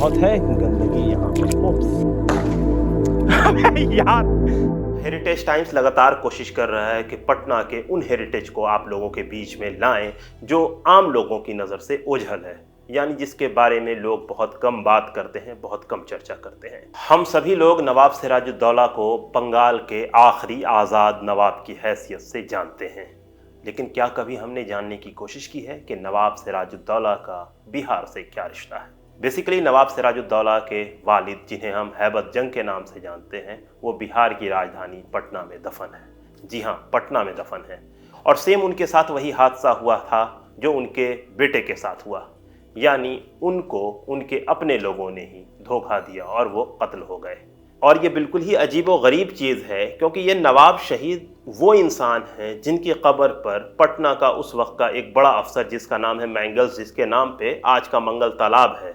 बहुत है गंदगी यहाँ पर। अबे यार, हेरिटेज टाइम्स लगातार कोशिश कर रहा है कि पटना के उन हेरिटेज को आप लोगों के बीच में लाएं जो आम लोगों की नज़र से ओझल है, यानी जिसके बारे में लोग बहुत कम बात करते हैं, बहुत कम चर्चा करते हैं। हम सभी लोग नवाब सिराजुद्दौला को बंगाल के आखिरी आज़ाद नवाब की हैसियत से जानते हैं, लेकिन क्या कभी हमने जानने की कोशिश की है कि नवाब सिराजुद्दौला का बिहार से क्या रिश्ता है। बेसिकली नवाब सिराजुद्दौला के वालिद, जिन्हें हम हैबत जंग के नाम से जानते हैं, वो बिहार की राजधानी पटना में दफन है। जी हाँ, पटना में दफन है। और सेम उनके साथ वही हादसा हुआ था जो उनके बेटे के साथ हुआ, यानी उनको उनके अपने लोगों ने ही धोखा दिया और वो कत्ल हो गए। और ये बिल्कुल ही अजीबो-गरीब चीज़ है, क्योंकि ये नवाब शहीद वो इंसान हैं जिनकी कब्र पर पटना का उस वक्त का एक बड़ा अफसर, जिसका नाम है मैंगल्स, जिसके नाम पे आज का मंगल तालाब है,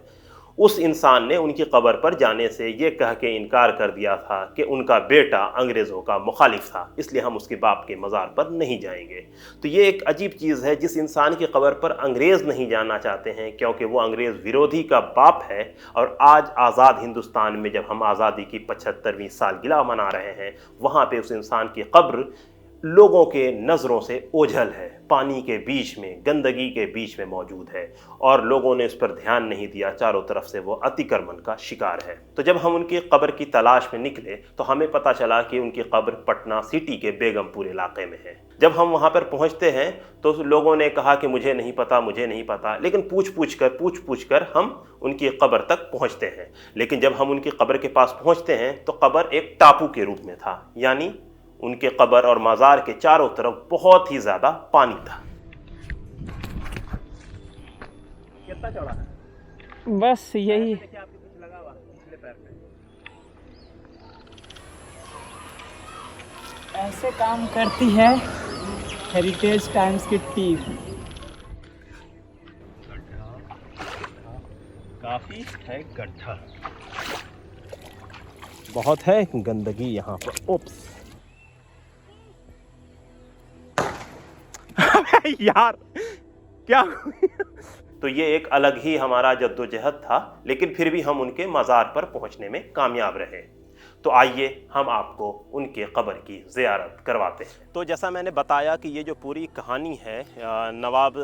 उस इंसान ने उनकी कब्र पर जाने से ये कह के इनकार कर दिया था कि उनका बेटा अंग्रेज़ों का मुखालिफ था, इसलिए हम उसके बाप के मज़ार पर नहीं जाएंगे। तो ये एक अजीब चीज़ है, जिस इंसान की कब्र पर अंग्रेज़ नहीं जाना चाहते हैं क्योंकि वो अंग्रेज़ विरोधी का बाप है। और आज आज़ाद हिंदुस्तान में जब हम आज़ादी की 75वीं सालगिरह मना रहे हैं, वहाँ पर उस इंसान की कब्र लोगों के नज़रों से ओझल है, पानी के बीच में, गंदगी के बीच में मौजूद है, और लोगों ने उस पर ध्यान नहीं दिया। चारों तरफ से वो अतिक्रमण का शिकार है। तो जब हम उनकी कब्र की तलाश में निकले तो हमें पता चला कि उनकी कब्र पटना सिटी के बेगमपुर इलाके में है। जब हम वहाँ पर पहुँचते हैं तो लोगों ने कहा कि मुझे नहीं पता, मुझे नहीं पता, लेकिन पूछ पूछ कर हम उनकी कब्र तक पहुँचते हैं। लेकिन जब हम उनकी कब्र के पास पहुँचते हैं तो कब्र एक टापू के रूप में था, यानी उनके कब्र और मज़ार के चारों तरफ बहुत ही ज़्यादा पानी था। कितना चौड़ा है? बस यही। देखिए, आपके कुछ लगा हुआ पिछले पैर पे। ऐसे काम करती है हेरिटेज टाइम्स की टीम। काफी है गड्ढा, बहुत है गंदगी यहाँ पर। ओप्स यार क्या तो ये एक अलग ही हमारा जद्दोजहद था, लेकिन फिर भी हम उनके मज़ार पर पहुंचने में कामयाब रहे। तो आइए हम आपको उनके कब्र की ज़ियारत करवाते हैं। तो जैसा मैंने बताया कि ये जो पूरी कहानी है, नवाब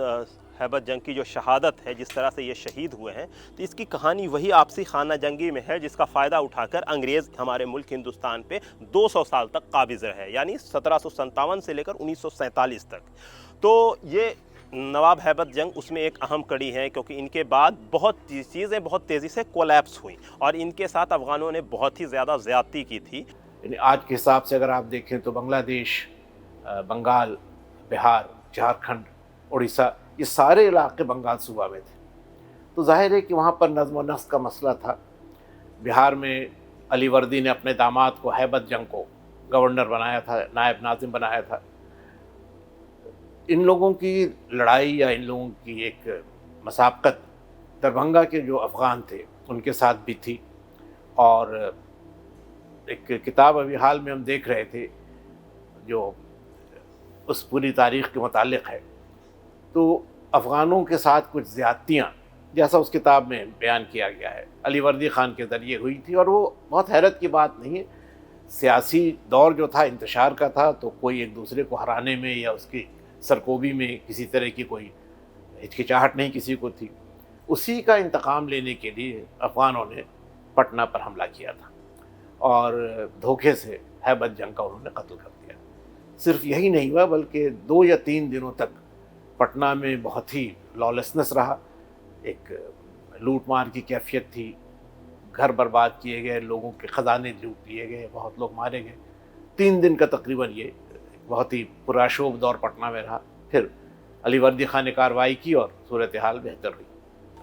हैबत जंग की जो शहादत है, जिस तरह से ये शहीद हुए हैं, तो इसकी कहानी वही आपसी खाना जंगी में है जिसका फ़ायदा उठाकर अंग्रेज़ हमारे मुल्क हिंदुस्तान पे 200 साल तक काबिज़ रहे, यानी 1757 से लेकर 1947 तक। तो ये नवाब हैबत जंग उसमें एक अहम कड़ी है, क्योंकि इनके बाद बहुत चीज़ें बहुत तेज़ी से कोलैप्स हुई और इनके साथ अफ़गानों ने बहुत ही ज़्यादा ज़्यादती की थी। आज के हिसाब से अगर आप देखें तो बांग्लादेश, बंगाल, बिहार, झारखंड, उड़ीसा, ये सारे इलाके बंगाल सूबा में थे। तो जाहिर है कि वहाँ पर नज़्म व नस्क़ का मसला था। बिहार में अली वर्दी ने अपने दामाद को, हैबत जंग को, गवर्नर बनाया था, नायब नाज़िम बनाया था। इन लोगों की लड़ाई या इन लोगों की एक मसाबकत दरभंगा के जो अफ़गान थे उनके साथ भी थी। और एक किताब अभी हाल में हम देख रहे थे जो उस पूरी तारीख़ के मुतालिक है, तो अफ़गानों के साथ कुछ ज़्यादतियाँ, जैसा उस किताब में बयान किया गया है, अली वर्दी ख़ान के ज़रिए हुई थी। और वो बहुत हैरत की बात नहीं है, सियासी दौर जो था इंतशार का था, तो कोई एक दूसरे को हराने में या उसकी सरकोबी में किसी तरह की कोई हिचकिचाहट नहीं किसी को थी। उसी का इंतकाम लेने के लिए अफ़गानों ने पटना पर हमला किया था और धोखे से हैबत जंग का उन्होंने कत्ल कर दिया। सिर्फ यही नहीं हुआ, बल्कि 2 या 3 दिनों तक पटना में बहुत ही लॉलेसनेस रहा। एक लूट मार की कैफियत थी, घर बर्बाद किए गए, लोगों के ख़जाने लूट लिए गए, बहुत लोग मारे गए। 3 दिन का तकरीबन ये बहुत ही पुराशोभ दौर पटना में रहा। फिर अली वर्दी ख़ान ने कार्रवाई की और सूरत हाल बेहतर हुई।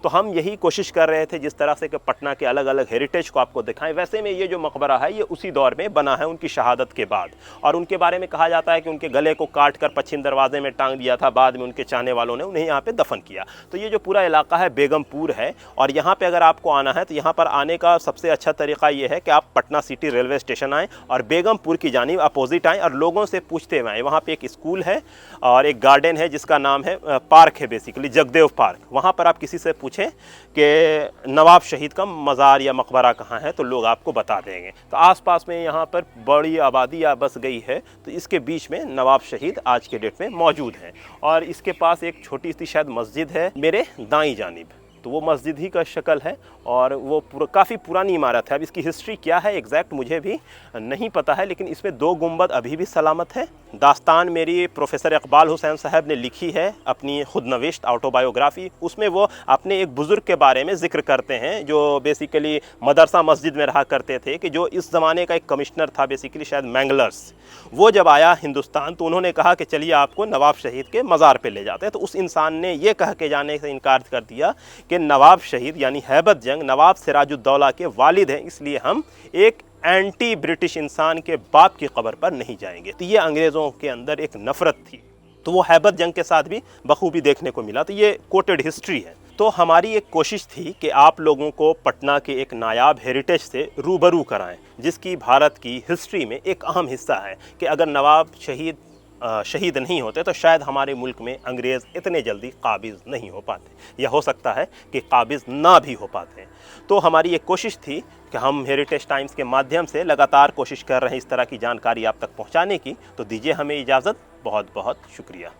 तो हम यही कोशिश कर रहे थे जिस तरह से कि पटना के अलग अलग हेरिटेज को आपको दिखाएं। वैसे में ये जो मकबरा है ये उसी दौर में बना है उनकी शहादत के बाद, और उनके बारे में कहा जाता है कि उनके गले को काट कर पश्चिम दरवाजे में टांग दिया था, बाद में उनके चाहने वालों ने उन्हें यहाँ पे दफन किया। तो ये जो पूरा इलाका है बेगमपुर है, और यहाँ पर अगर आपको आना है तो यहाँ पर आने का सबसे अच्छा तरीका ये है कि आप पटना सिटी रेलवे स्टेशन आएँ और बेगमपुर की जानिब अपोजिट आएँ और लोगों से पूछते हुए आएँ। वहाँ पर एक स्कूल है और एक गार्डन है जिसका नाम है पार्क है, बेसिकली जगदेव पार्क। वहाँ पर आप किसी से पूछ पूछें कि नवाब शहीद का मज़ार या मकबरा कहाँ है तो लोग आपको बता देंगे। तो आसपास में यहाँ पर बड़ी आबादी या बस गई है, तो इसके बीच में नवाब शहीद आज के डेट में मौजूद हैं। और इसके पास एक छोटी सी शायद मस्जिद है मेरे दाईं जानिब, तो वो मस्जिद ही का शक्ल है और वो काफ़ी पुरानी इमारत है। अब इसकी हिस्ट्री क्या है एग्जैक्ट मुझे भी नहीं पता है, लेकिन इसमें 2 गुंबद अभी भी सलामत है। दास्तान मेरी प्रोफेसर इकबाल हुसैन साहब ने लिखी है, अपनी खुद नविश्त ऑटोबायोग्राफी। उसमें वो अपने एक बुज़ुर्ग के बारे में जिक्र करते हैं जो बेसिकली मदरसा मस्जिद में रहा करते थे, कि जो इस ज़माने का एक कमिश्नर था बेसिकली शायद मैंगलर्स। वो जब आया हिंदुस्तान तो उन्होंने कहा कि चलिए आपको नवाब शहीद के मज़ार पे ले जाते हैं। तो उस इंसान ने ये कह के जाने से इनकार कर दिया कि नवाब शहीद यानी हैबत जंग नवाब सिराजुद्दौला के वालिद हैं, इसलिए हम एक एंटी ब्रिटिश इंसान के बाप की कब्र पर नहीं जाएंगे। तो ये अंग्रेज़ों के अंदर एक नफ़रत थी, तो वो हैबत जंग के साथ भी बखूबी देखने को मिला। तो ये कोटेड हिस्ट्री है। तो हमारी एक कोशिश थी कि आप लोगों को पटना के एक नायाब हेरिटेज से रूबरू कराएं, जिसकी भारत की हिस्ट्री में एक अहम हिस्सा है कि अगर नवाब शहीद नहीं होते तो शायद हमारे मुल्क में अंग्रेज़ इतने जल्दी काबिज़ नहीं हो पाते, या हो सकता है कि काबिज़ ना भी हो पाते। तो हमारी एक कोशिश थी कि हम हेरिटेज टाइम्स के माध्यम से लगातार कोशिश कर रहे हैं इस तरह की जानकारी आप तक पहुंचाने की। तो दीजिए हमें इजाज़त। बहुत बहुत शुक्रिया।